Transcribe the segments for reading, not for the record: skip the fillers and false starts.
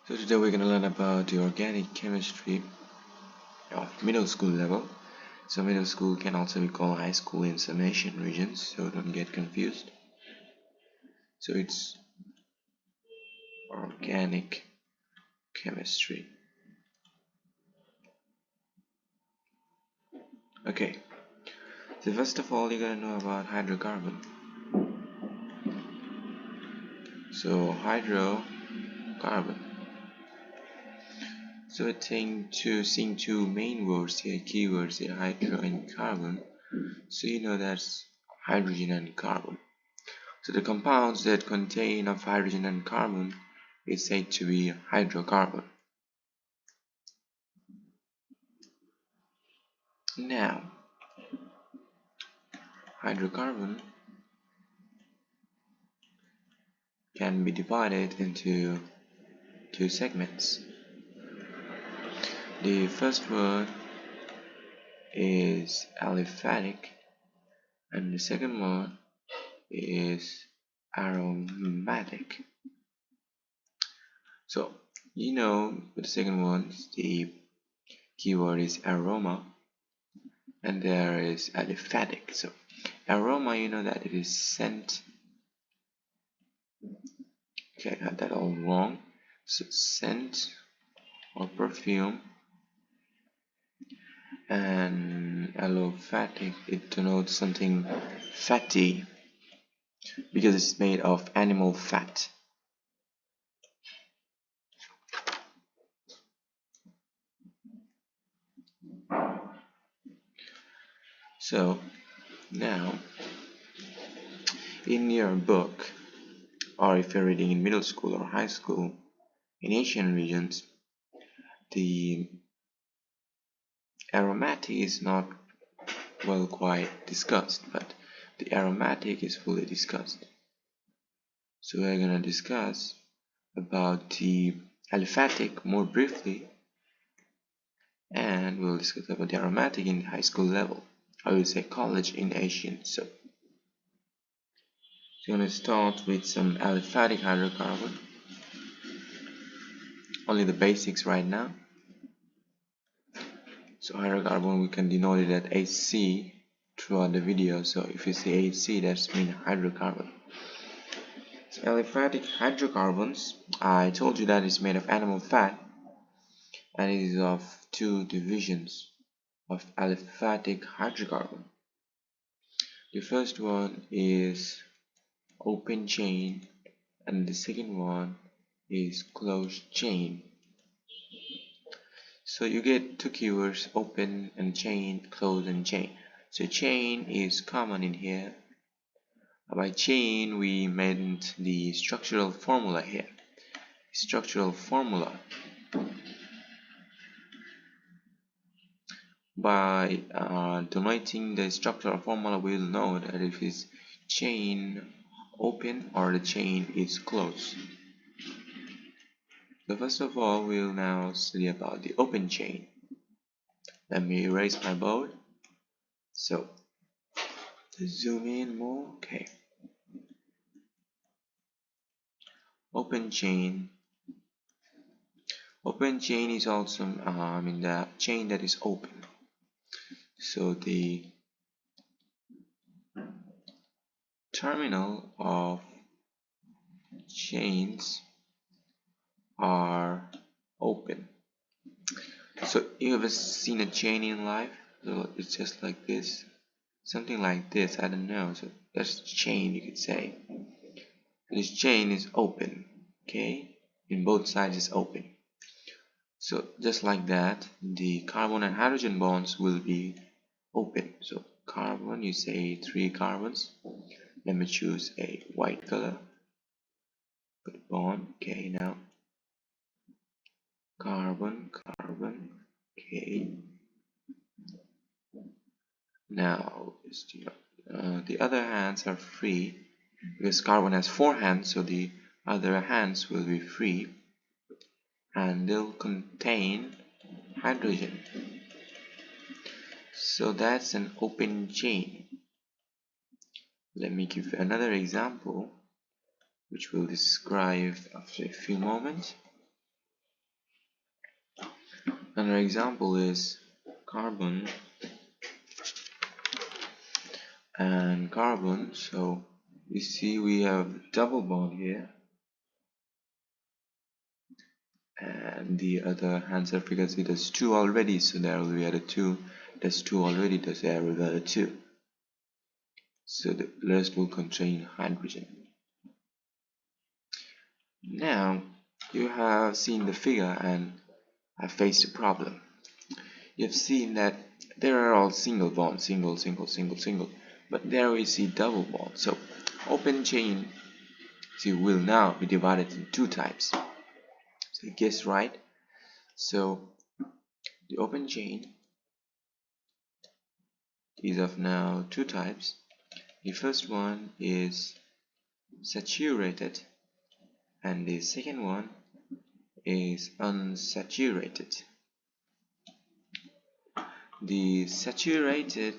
So today we're going to learn about the organic chemistry of middle school level. So middle school can also be called high school in some Asian regions, so don't get confused. So it's organic chemistry. Okay, so first of all you're going to know about hydrocarbon. So hydrocarbon. So seeing two main words here, keywords here, hydro and carbon. So you know that's hydrogen and carbon. So the compounds that contain enough hydrogen and carbon is said to be hydrocarbon. Now, hydrocarbon can be divided into two segments. The first one is aliphatic and the second one is aromatic. So you know with the second one the keyword is aroma and there is aliphatic. So aroma, you know that it is scent. Okay, I got that all wrong. So scent or perfume, and aliphatic, it denotes something fatty because it's made of animal fat. So now in your book, or if you're reading in middle school or high school, in Asian regions, the aromatic is not quite discussed, but the aromatic is fully discussed. So we're gonna discuss about the aliphatic more briefly, and we'll discuss about the aromatic in high school level. I will say college in Asian. So we're gonna start with some aliphatic hydrocarbon. Only the basics right now. So hydrocarbon, we can denote it at HC throughout the video. So if you see HC, that's mean hydrocarbon. So aliphatic hydrocarbons, I told you that it's made of animal fat, and it is of two divisions of aliphatic hydrocarbon. The first one is open chain and the second one is closed chain. So you get two keywords, open and chain, closed and chain. So chain is common in here. By chain we meant the structural formula here. Structural formula. By denoting the structural formula, we'll know that if it's chain open or the chain is closed. So first of all, we'll now study about the open chain. Let me erase my board. So to zoom in more, okay. Open chain. Open chain is also the chain that is open. So the terminal of chains are open. So you ever seen a chain in life? So it's just like this, something like this, I don't know. So that's chain, you could say. This chain is open, okay, in both sides is open. So just like that, the carbon and hydrogen bonds will be open. So carbon, you say 3 carbons. Let me choose a white color. Put bond, okay. Now carbon, okay. Now the other hands are free because carbon has 4 hands, so the other hands will be free and they'll contain hydrogen. So that's an open chain. Let me give another example which we'll describe after a few moments. Another example is carbon and carbon. So you see we have double bond here, and the other answer, because it has 2 already, so there will be other 2. There's 2 already, so there will be other 2. So the rest will contain hydrogen. Now you have seen the figure and have faced a problem. You've seen that there are all single bonds, single, but there we see double bonds. So open chain will now be divided into 2 types. So you guessed right. So the open chain is of now 2 types. The first one is saturated, and the second one is unsaturated. The saturated,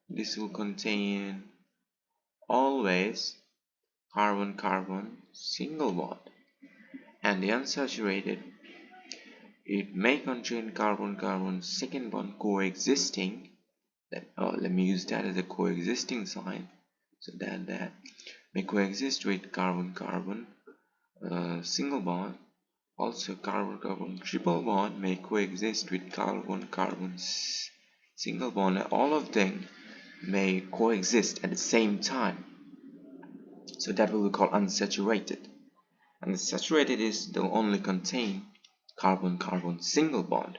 this will contain always carbon-carbon single bond, and the unsaturated, it may contain carbon-carbon second bond coexisting. Let me use that as a coexisting sign, so that may coexist with carbon-carbon single bond. Also, carbon-carbon triple bond may coexist with carbon-carbon single bond. All of them may coexist at the same time. So that will be called unsaturated. And the saturated is they'll only contain carbon-carbon single bond.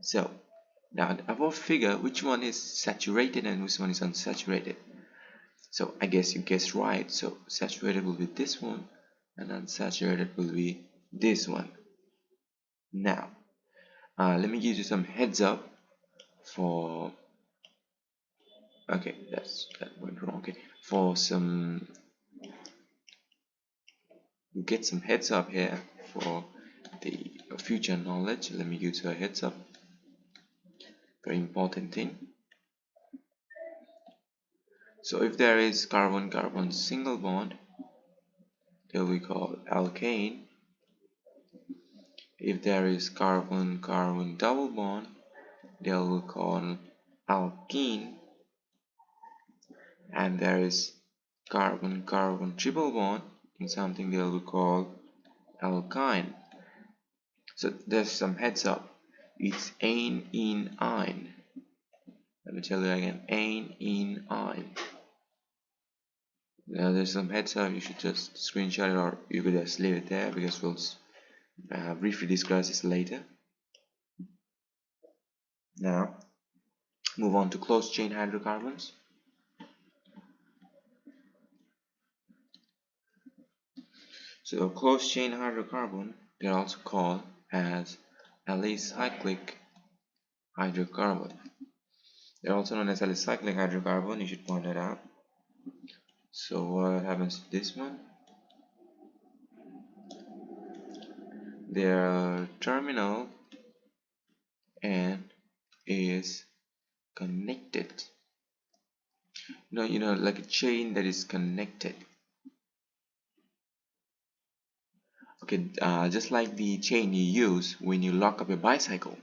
So now the above figure, which one is saturated and which one is unsaturated? So I guess you guessed right. So saturated will be this one, and unsaturated will be this one. Now let me give you some heads up for that went wrong. Okay, for some, get some heads up here for the future knowledge. Let me give you a heads up, very important thing. So if there is carbon-carbon single bond, they will be called alkane. If there is carbon-carbon double bond, they will be called alkene. And there is carbon-carbon triple bond in something, they will be called alkyne. So there's some heads up. It's ane, ene, ine. Let me tell you again, ane, ene, ine. Now there's some heads up. You should just screenshot it, or you could just leave it there, because we'll briefly discuss this later. Now move on to closed chain hydrocarbons. So closed chain hydrocarbon, they're also called as alicyclic hydrocarbon. They're also known as alicyclic hydrocarbon. You should point that out. So what happens to this one? Their terminal end is connected. You know, like a chain that is connected. Okay, just like the chain you use when you lock up a bicycle.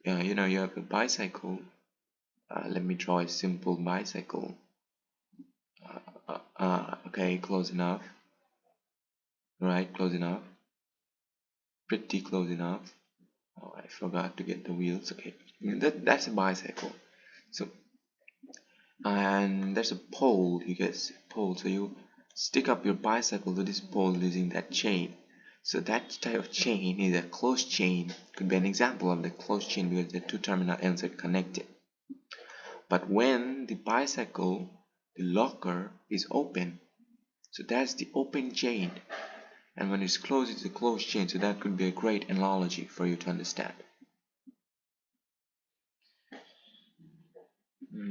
You know, you have a bicycle. Let me draw a simple bicycle. Okay, close enough. Right, close enough. Pretty close enough. Oh, I forgot to get the wheels. Okay, that's a bicycle. So, and there's a pole. You get a pole. So you stick up your bicycle to this pole using that chain. So that type of chain is a closed chain. Could be an example of the closed chain because the two terminal ends are connected. But when the bicycle, the locker is open, so that's the open chain. And when it's closed, it's a closed chain. So that could be a great analogy for you to understand.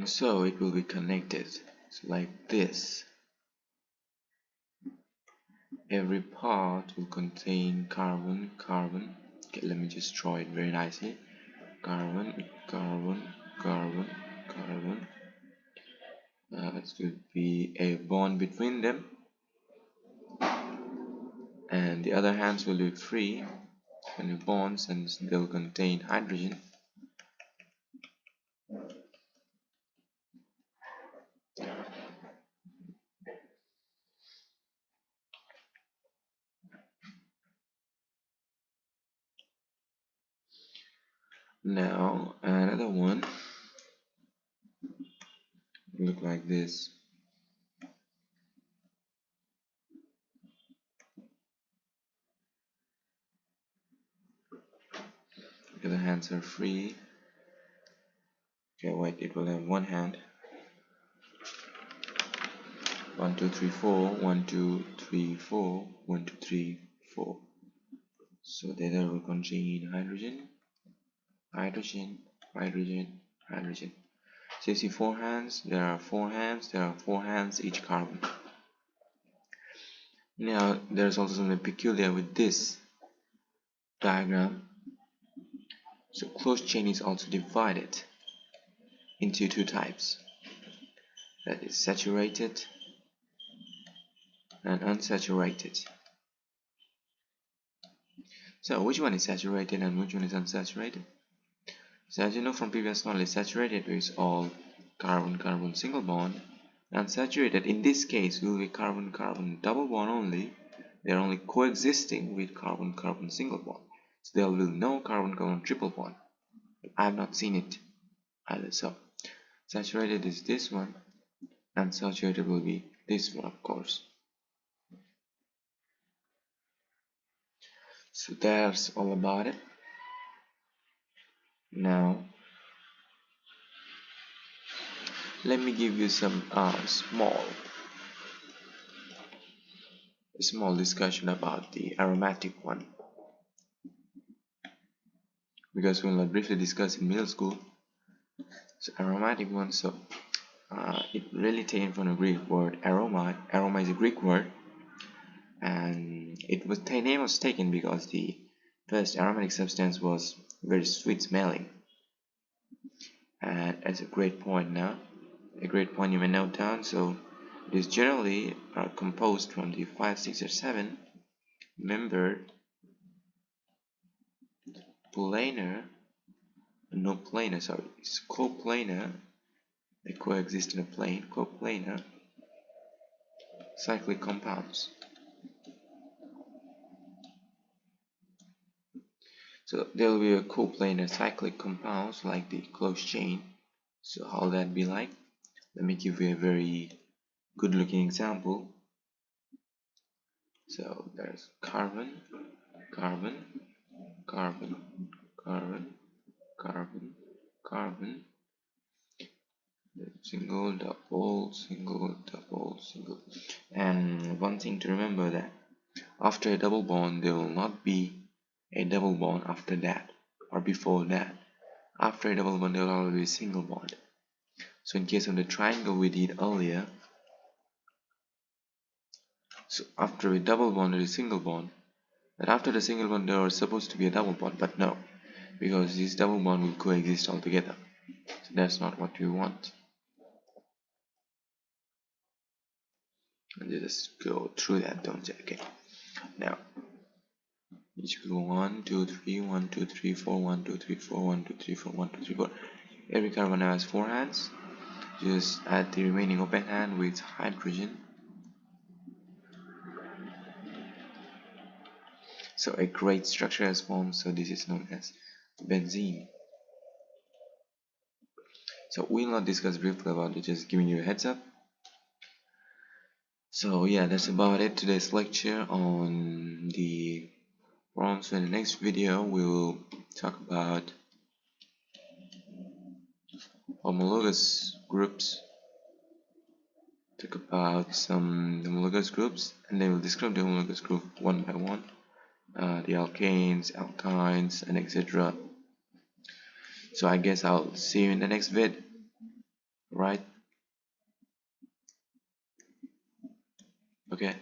So it will be connected, so like this. Every part will contain carbon, carbon. Okay, let me just draw it very nicely. Carbon, carbon, carbon, carbon. It will be a bond between them, and the other hands will be free. and bonds, and they'll contain hydrogen. Now another one look like this. Okay, the hands are free. Okay, wait, it will have one hand. 1 2 3 4 1 2 3 4 1 2 3 4. So data will contain hydrogen, hydrogen, hydrogen, hydrogen. So you see four hands, there are four hands, there are four hands each carbon. Now there's also something peculiar with this diagram. So closed chain is also divided into two types, that is saturated and unsaturated. So which one is saturated and which one is unsaturated? So as you know from previous knowledge, saturated is all carbon-carbon single bond. Unsaturated in this case will be carbon-carbon double bond only. They are only coexisting with carbon-carbon single bond. So there will be no carbon-carbon triple bond. I have not seen it either. So saturated is this one, unsaturated will be this one, of course. So that's all about it. Now let me give you some small discussion about the aromatic one, because we'll briefly discuss in middle school. So aromatic one, so it really taken from a Greek word aroma. Aroma is a Greek word, and the name was taken because the first aromatic substance was very sweet smelling. And as a great point you may note down. So it is generally composed from the 5, 6, or 7 membered it's coplanar. They coexist in a plane, coplanar cyclic compounds. So there will be a coplanar cyclic compounds like the closed chain. So how will that be like? Let me give you a very good looking example. So there's carbon, carbon, carbon, carbon, carbon, carbon, single, double, single, double, single. And one thing to remember, that after a double bond there will not be a double bond after that or before that. After a double bond there will always be a single bond. So in case of the triangle we did earlier, so after a double bond there is a single bond, and after the single bond there was supposed to be a double bond, but no, because this double bond will coexist altogether. So that's not what we want. And just go through that, don't you? Okay. Now each will go 1 2 3 1 2 3 4 1 2 3 4 1 2 3 4 1 2 3 4. Every carbon now has 4 hands. Just add the remaining open hand with hydrogen. So a great structure has formed. So this is known as benzene. So we'll not discuss briefly about it, just giving you a heads up. So yeah, that's about it, today's lecture on the forms. So in the next video we'll talk about homologous groups, some homologous groups, and then we'll describe the homologous group one by one, the alkanes, alkynes, and etc. So I guess I'll see you in the next vid, right? Okay.